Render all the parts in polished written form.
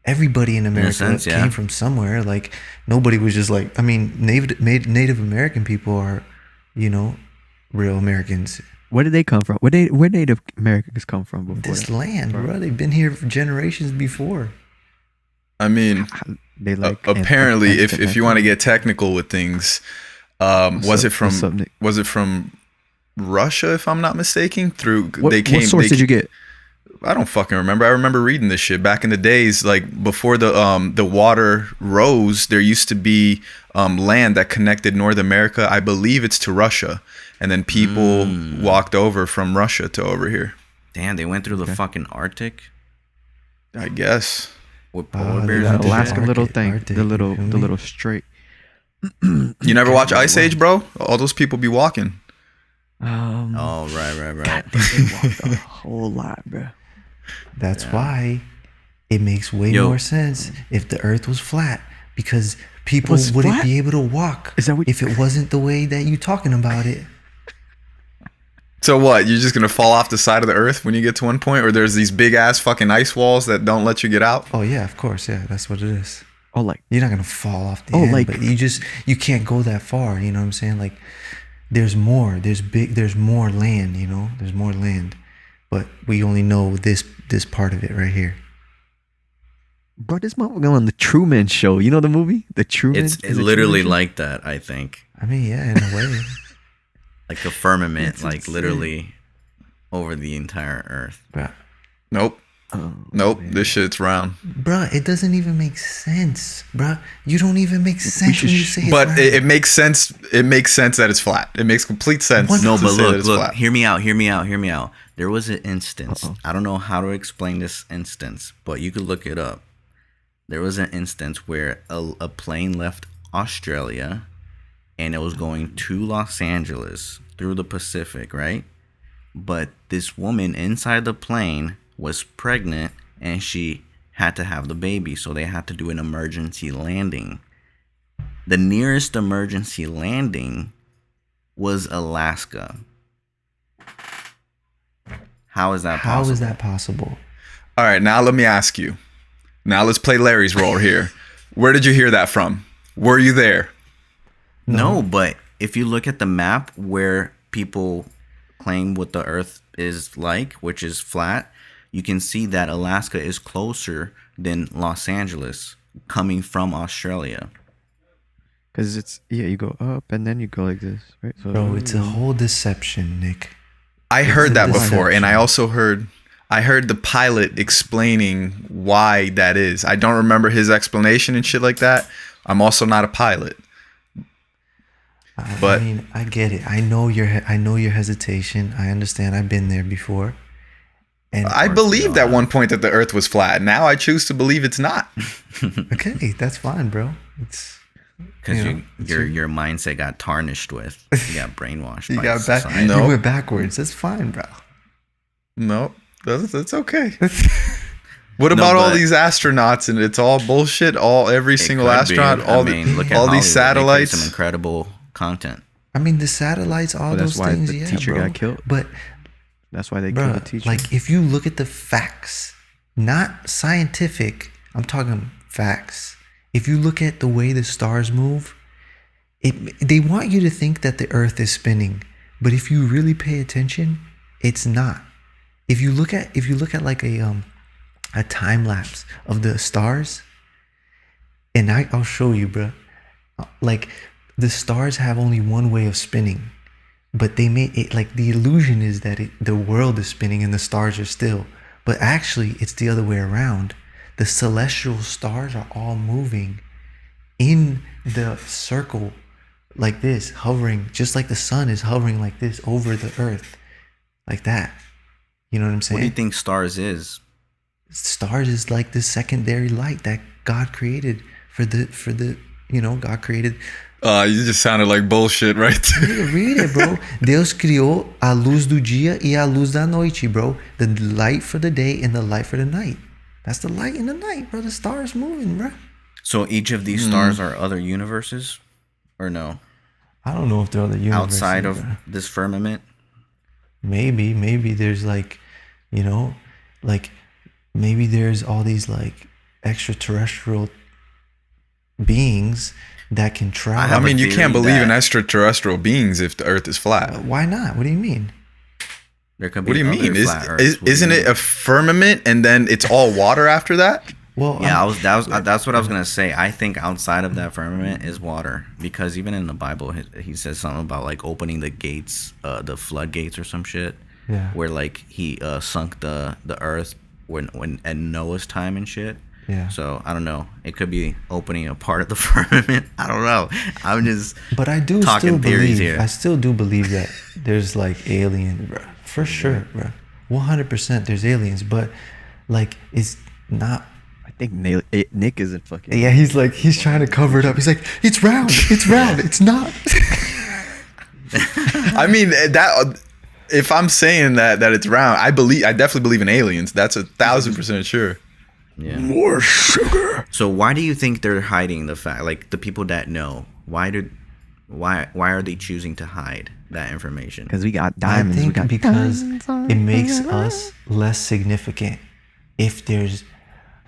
everybody in In a America sense, yeah. came from somewhere. Like nobody was just like. I mean, Native American people are, you know, real Americans. Where did they come from? Where Native Americans come from before This that? land, bro. They've been here for generations before. I mean, They like apparently, if you want to get technical with things, was it from Russia, if I'm not mistaken? What source did you get? I don't fucking remember. I remember reading this shit back in the days, like before the water rose. There used to be land that connected North America. I believe it's to Russia, and then people walked over from Russia to over here. Damn, they went through the fucking Arctic. I guess. With polar bears and Alaska shit. little thing, the little strait. You never watch Ice Age, bro? All those people be walking. Oh, right. God, they walked a whole lot, bro. That's why it makes way more sense if the Earth was flat, because people wouldn't be able to walk if it wasn't the way that you talking about it. So what? You're just gonna fall off the side of the Earth when you get to one point, or there's these big ass fucking ice walls that don't let you get out? Oh yeah, of course, yeah, that's what it is. Oh, like you're not gonna fall off the end, but you can't go that far. You know what I'm saying? Like there's more. There's more land. You know, there's more land, but we only know this part of it right here. Bro, this motherfucker on the Truman Show. You know the movie, The Truman? It's literally like that. I think. I mean, yeah, in a way. Like a firmament, like insane. Literally over the entire Earth. Bruh. Nope. Nope. Man. This shit's round. Bruh, it doesn't even make sense. Bruh, you don't even make sense when you say but it's round. It makes sense. It makes sense that it's flat. It makes complete sense. No, but look, flat. Hear me out. There was an instance. I don't know how to explain this instance, but you could look it up. There was an instance where a plane left Australia and it was going to Los Angeles through the Pacific, right? But this woman inside the plane was pregnant and she had to have the baby, so they had to do an emergency landing. The nearest emergency landing was Alaska. How is that possible? How is that possible? All right, now let me ask you. Now let's play Larry's role here. Where did you hear that from? Were you there? No, but if you look at the map where people claim what the Earth is like, which is flat, you can see that Alaska is closer than Los Angeles coming from Australia. Because it's, you go up and then you go like this, right? So bro, it's a whole deception, Nick. I heard that before, and I also heard the pilot explaining why that is. I don't remember his explanation and shit like that. I'm also not a pilot. But I mean, I get it. I know your hesitation. I understand. I've been there before. And I believed at one point that the Earth was flat. Now I choose to believe it's not. Okay, that's fine, bro. It's because your mindset got tarnished with. You got brainwashed. You went backwards. That's fine, bro. No, that's okay. What about all these astronauts and it's all bullshit? Every single astronaut, all these satellites, some incredible content. I mean, the satellites, all those things. The teacher got killed. But that's why they killed the teacher. Like, if you look at the facts, not scientific, I'm talking facts. If you look at the way the stars move, they want you to think that the Earth is spinning, but if you really pay attention, it's not. If you look at like a time lapse of the stars, and I'll show you, bro. Like, the stars have only one way of spinning, but they made it like the illusion is that the world is spinning and the stars are still, but actually it's the other way around. The celestial stars are all moving in the circle like this, hovering just like the sun is hovering like this over the Earth, like that. You know what I'm saying? What do you think stars is? Stars is like the secondary light that God created for the God created. You just sounded like bullshit right there. Read it, bro. Deus criou a luz do dia e a luz da noite, bro. The light for the day and the light for the night. That's the light in the night, bro. The stars moving, bro. So each of these stars are other universes, or no? I don't know if they're other universes outside of this firmament. Maybe there's like, like maybe there's all these like extraterrestrial beings that can travel. I I have a mean, you can't theory believe in that- extraterrestrial beings if the Earth is flat. Why not? What do you mean? There could be What do you other mean? flat Earths. What do you Isn't it mean? a firmament and then it's all water after that? Well, Yeah, that's what I was gonna say. I think outside of that firmament is water, because even in the Bible, he says something about like opening the gates, the floodgates or some shit. Yeah. Where like he sunk the earth when at Noah's time and shit. Yeah. So I don't know. It could be opening a part of the firmament. I don't know. I'm just. But I do talking still theories believe. here. I still do believe that there's like aliens, bro. For sure, bro. 100%. There's aliens, but like it's not. I think Nick isn't fucking. Yeah, he's trying to cover it up. He's like, it's round. It's round. It's not. I mean, that if I'm saying that it's round, I definitely believe in aliens. That's 1,000% sure. Yeah. More sugar. So why do you think they're hiding the fact? Like the people that know, why are they choosing to hide that information? Because we got I diamonds. We think got because diamonds on it makes the us less significant if there's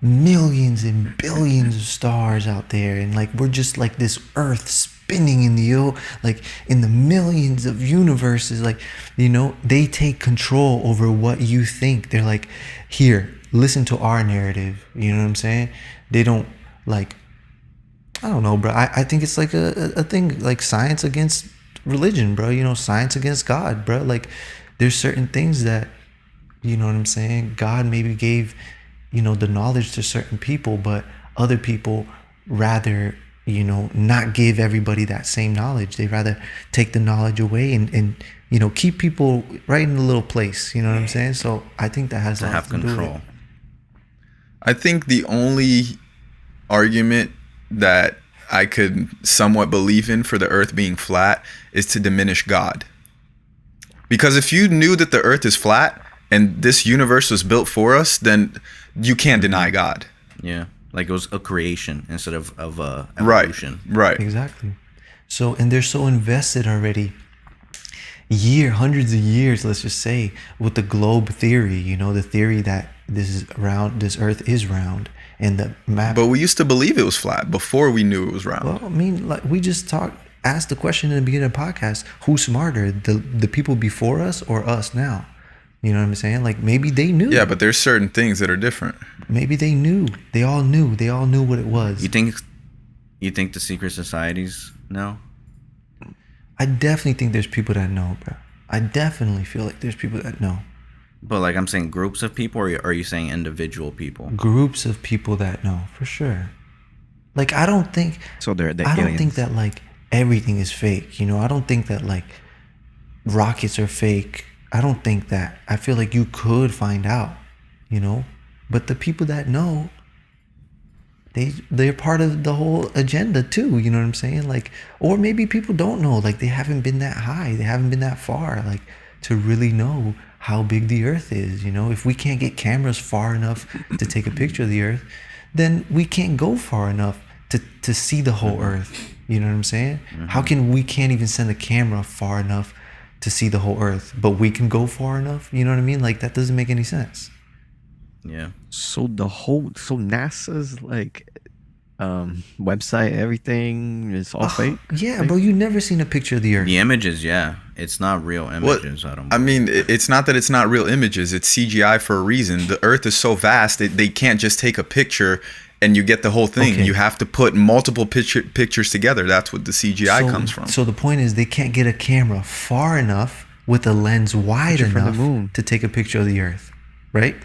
millions and billions of stars out there, and like we're just like this Earth spinning in the like in the millions of universes. Like, you know, they take control over what you think. They're like, here, listen to our narrative. You know what I'm saying? They don't like. I don't know, bro. I think it's like a thing, like science against religion, bro. You know, science against God, bro. Like, there's certain things that, you know what I'm saying, God maybe gave, you know, the knowledge to certain people, but other people rather, you know, not give everybody that same knowledge. They rather take the knowledge away and you know, keep people right in a little place. You know what I'm saying? So I think that has To have to do with control. it. I think the only argument that I could somewhat believe in for the Earth being flat is to diminish God. Because if you knew that the Earth is flat and this universe was built for us, then you can't deny God. Yeah. Like it was a creation instead of Right. evolution. Right. Exactly. So, and they're so invested already, hundreds of years, let's just say, with the globe theory, you know, the theory that this Earth is round, and the map. But we used to believe it was flat before we knew it was round. Well, I mean, like we just asked the question in the beginning of the podcast: who's smarter, the people before us or us now? You know what I'm saying? Like maybe they knew. Yeah, but there's certain things that are different. Maybe they knew. They all knew. They all knew what it was. You think the secret societies know? I definitely think there's people that know, bro. I definitely feel like there's people that know. But like I'm saying groups of people, or are you saying individual people? Groups of people that know for sure. Like I don't think. So they're I don't aliens. think that like everything is fake. You know, I don't think that like rockets are fake. I don't think that. I feel like you could find out, you know, but the people that know, they're part of the whole agenda too. You know what I'm saying? Like, or maybe people don't know. Like they haven't been that high. They haven't been that far. Like to really know how big the Earth is. You know, if we can't get cameras far enough to take a picture of the Earth, then we can't go far enough to see the whole Earth. You know what I'm saying? How can we can't even send a camera far enough to see the whole Earth, but we can go far enough? You know what I mean? Like that doesn't make any sense. Yeah. So NASA's like website, everything is all fake. Yeah, Fake? bro, you never seen a picture of the Earth. The images, yeah. It's not real images. I mean, it's not that it's not real images. It's CGI for a reason. The Earth is so vast that they can't just take a picture and you get the whole thing. Okay. You have to put multiple pictures together. That's what the CGI comes from. So the point is they can't get a camera far enough with a lens wide Picture from the enough moon. to take a picture of the Earth, right?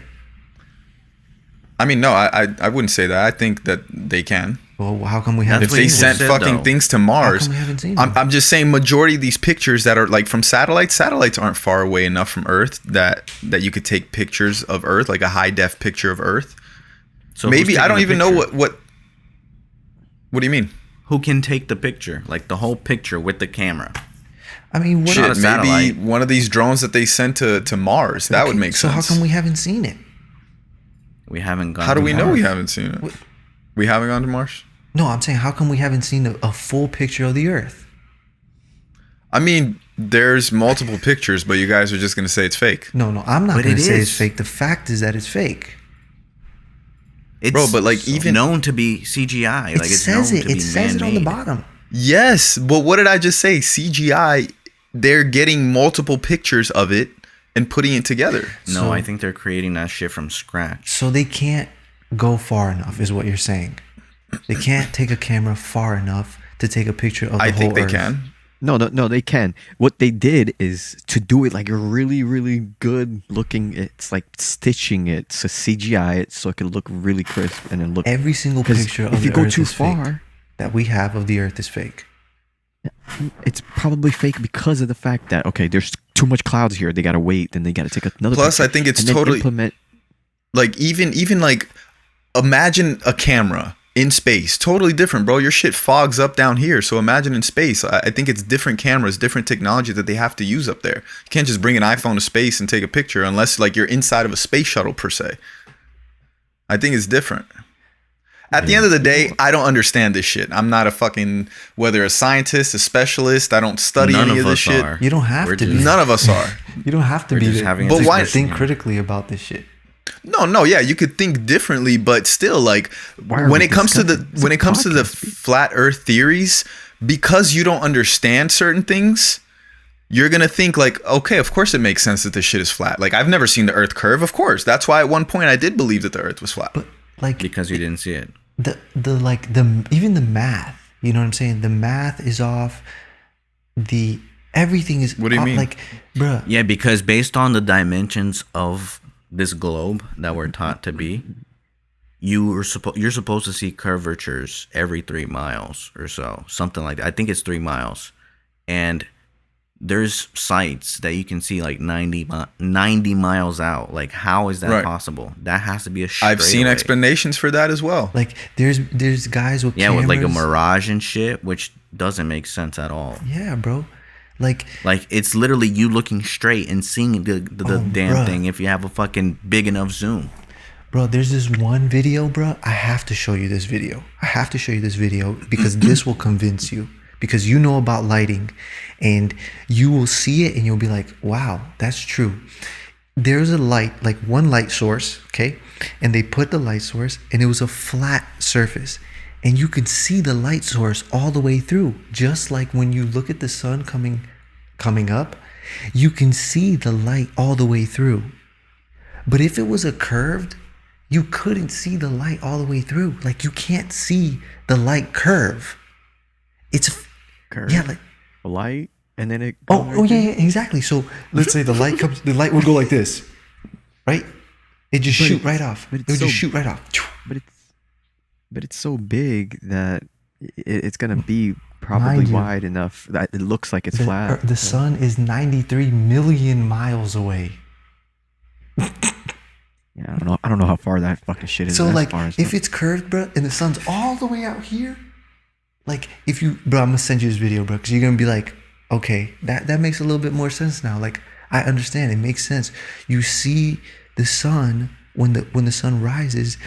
I mean, no, I wouldn't say that. I think that they can. Well, how come we haven't If what they you seen sent said, fucking though. things to Mars, come we haven't seen I'm, them? I'm just saying majority of these pictures that are like from satellites aren't far away enough from Earth that you could take pictures of Earth, like a high def picture of Earth. So Maybe who's I don't taking even the know picture? what do you mean? Who can take the picture, like the whole picture with the camera? I mean, what? Not a Shit, satellite. maybe one of these drones that they sent to Mars. That would Okay, make so sense. how come we haven't seen it? We haven't gone. How do to we know we Mars. haven't seen it? We haven't gone to Mars? No, I'm saying how come we haven't seen a full picture of the Earth? I mean, there's multiple pictures, but you guys are just going to say it's fake. No, I'm not But going to it say is. it's fake. The fact is that it's fake. It's Bro, but like even known to be CGI. It Like it's says known it. to be It says it on the man-made. bottom. yes, but what did I just say? CGI. They're getting multiple pictures of it and putting it together. No, So- I think they're creating that shit from scratch. So they can't go far enough, is what you're saying. They can't take a camera far enough to take a picture of the I whole think they Earth. can. No, they can. What they did is to do it like a really, really good looking. It's like stitching it to CGI it so it can look really crisp and then look. Every single 'Cause picture of if you the go Earth too is fake far, that we have of the Earth is fake. it's probably fake because of the fact that okay, there's too much clouds here. They gotta wait, then they gotta take another. Plus, picture, I think it's and then totally- implement. Like even like imagine a camera in space, totally different, bro. Your shit fogs up down here, so imagine in space. I think it's different cameras, different technology that they have to use up there. You can't just bring an iPhone to space and take a picture unless like you're inside of a space shuttle per se. I think it's different. At the end of the day, I don't understand this shit. I'm not a fucking whether a scientist, a specialist. I don't study None any of of this us shit. are. You don't have We're to be. just- None of us are. You don't have to We're be just there. having a But why- Think critically about this shit. No, yeah, you could think differently, but still, like Why are when we it comes to the discussing- when it it's a comes to the podcast. flat Earth theories, because you don't understand certain things, you're gonna think like, okay, of course it makes sense that this shit is flat. Like I've never seen the Earth curve, of course. That's why at one point I did believe that the Earth was flat. But like Because you didn't see it. the even the math, you know what I'm saying? The math is off. Everything is What do you off. mean? Like, bruh, Yeah, because based on the dimensions of this globe that we're taught to be, you're supposed to see curvatures every 3 miles or so, something like that. I think it's 3 miles, and there's sites that you can see like 90 miles out. Like, how is that Right. possible? That has to be a straight I've seen away. explanations for that as well. like there's guys with Yeah, cameras. with like a mirage and shit, which doesn't make sense at all. Yeah, bro. Like Like, it's literally you looking straight and seeing the Oh, damn bruh. thing if you have a fucking big enough zoom. bro, there's this one video, bro. I have to show you this video. I have to show you this video because this will convince you. Because you know about lighting and you will see it and you'll be like, wow, that's true. There's a light, like one light source, okay? And they put the light source and it was a flat surface. And you could see the light source all the way through. Just like when you look at the sun coming up, you can see the light all the way through. But if it was a curved, you couldn't see the light all the way through. Like you can't see the light curve. It's Curve, yeah, like light, and then it. oh yeah, yeah, exactly. So let's say the light would go like this, right? It just But shoot it's- right off. but It it's would just so- shoot right off. But it's so big that it's gonna be probably Mind you, wide enough that it looks like it's flat. The sun is 93 million miles away. Yeah, I don't know how far that fucking shit is. So as like, far as if it's curved, bro, and the sun's all the way out here, like if you, bro, I'm gonna send you this video, bro, because you're gonna be like, okay, that makes a little bit more sense now. Like I understand, it makes sense. You see the sun when the sun rises,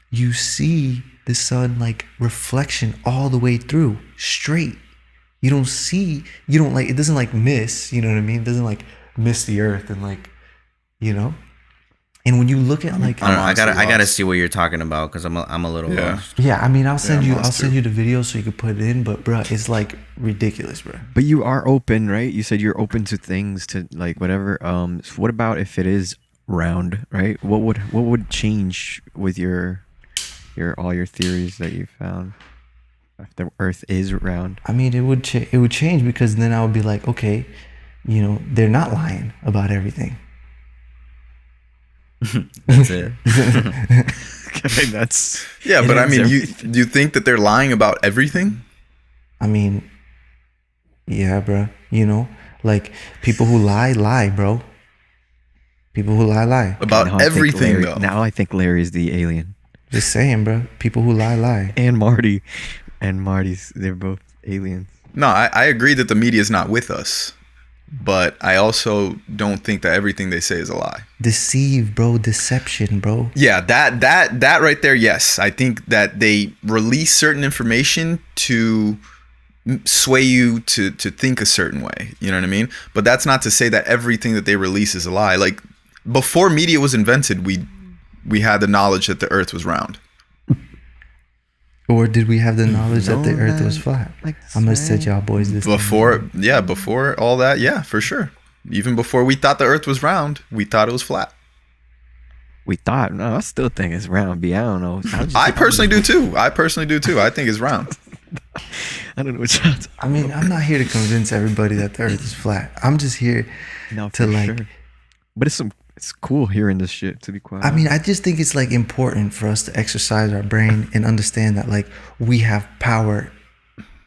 you see the sun like reflection all the way through, straight. You don't like, it doesn't like miss, you know what I mean? It doesn't like miss the earth and like, you know. And when you look at like, I don't know. I honestly gotta lost. see what you're talking about because I'm a little Yeah. lost. yeah, I mean, I'll send I'm you lost too. the video so you can put it in, but bro, it's like ridiculous, bro. But you are open, right? You said you're open to things, to like whatever. So what about if it is round, right? What would change with your all your theories that you found? If the Earth is round, I mean, it would change because then I would be like, okay, you know, they're not lying about everything. That's it. okay, that's Yeah, it but I is mean, everything. you think that they're lying about everything? I mean, yeah, bro. You know, like people who lie, bro. People who lie. About Now I think everything, Larry- though. Now I think Larry is the alien, Just saying, bro. People who lie. and Marty, and Marty's. They're both aliens. No, I agree that the media is not with us, but I also don't think that everything they say is a lie. Deceive, bro. Deception, bro. Yeah, that right there, yes. I think that they release certain information to sway you to think a certain way. You know what I mean? But that's not to say that everything that they release is a lie. Like before media was invented, we had the knowledge that the earth was round. Or did we have the knowledge that the No, Earth was man. flat? Like I must said saying- y'all boys this Before all that, yeah, for sure. Even before we thought the Earth was round, we thought it was flat. We thought. No, I still think it's round. B. I don't know. I personally do too. I think it's round. I don't know what y'all. I mean, I'm not here to convince everybody that the Earth is flat. I'm just here No, to for like. sure. But it's cool hearing this shit. To be quiet. I mean, I just think it's like important for us to exercise our brain and understand that like we have power.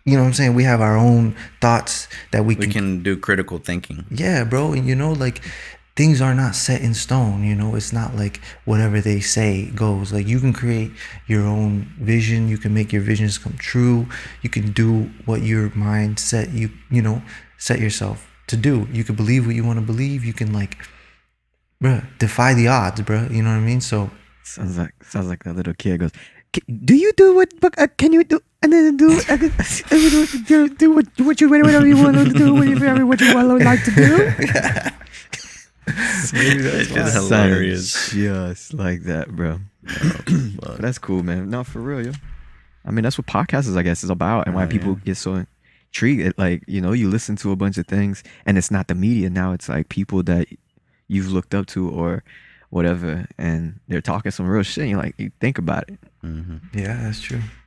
You know what I'm saying? We have our own thoughts that we We can do critical thinking. Yeah, bro. And you know, like things are not set in stone. You know, it's not like whatever they say goes. Like you can create your own vision. You can make your visions come true. You can do what your mind set set yourself to do. You can believe what you want to believe. You can like, bruh, defy the odds, bruh. You know what I mean? So sounds like that little kid goes. Do you do what? Can you do? And then do what you whatever you want to do, what you want like to do. It's just hilarious. Just like that, bro. But that's cool, man. No, for real, yo. I mean, that's what podcasts is, I guess, is about, and why people get so intrigued. Like, you know, you listen to a bunch of things, and it's not the media now. It's like people that you've looked up to or whatever, and they're talking some real shit. And you're like, you think about it. Mm-hmm. yeah, that's true.